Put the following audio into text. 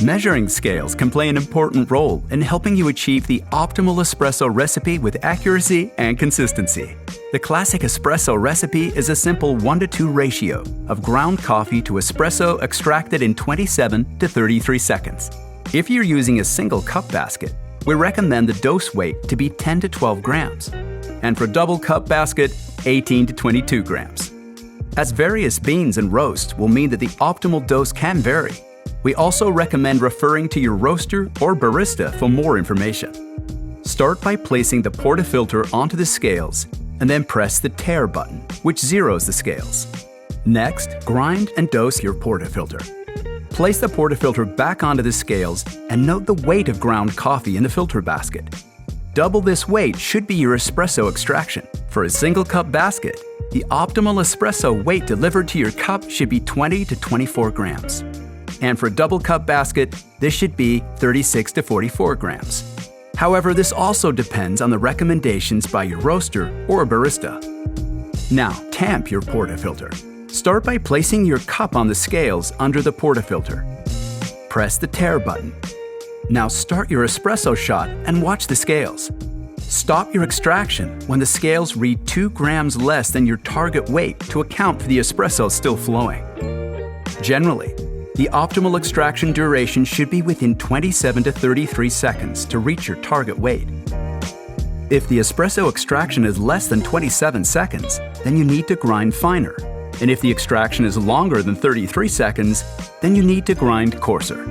Measuring scales can play an important role in helping you achieve the optimal espresso recipe with accuracy and consistency. The classic espresso recipe is a simple 1:2 ratio of ground coffee to espresso extracted in 27 to 33 seconds. If you're using a single cup basket, we recommend the dose weight to be 10 to 12 grams, and for double cup basket, 18 to 22 grams. As various beans and roasts will mean that the optimal dose can vary, we also recommend referring to your roaster or barista for more information. Start by placing the portafilter onto the scales and then press the tare button, which zeroes the scales. Next, grind and dose your portafilter. Place the portafilter back onto the scales and note the weight of ground coffee in the filter basket. Double this weight should be your espresso extraction. For a single cup basket, the optimal espresso weight delivered to your cup should be 20 to 24 grams. And for a double cup basket, this should be 36 to 44 grams. However, this also depends on the recommendations by your roaster or barista. Now, tamp your portafilter. Start by placing your cup on the scales under the portafilter. Press the tare button. Now start your espresso shot and watch the scales. Stop your extraction when the scales read 2 grams less than your target weight to account for the espresso still flowing. Generally, the optimal extraction duration should be within 27 to 33 seconds to reach your target weight. If the espresso extraction is less than 27 seconds, then you need to grind finer. And if the extraction is longer than 33 seconds, then you need to grind coarser.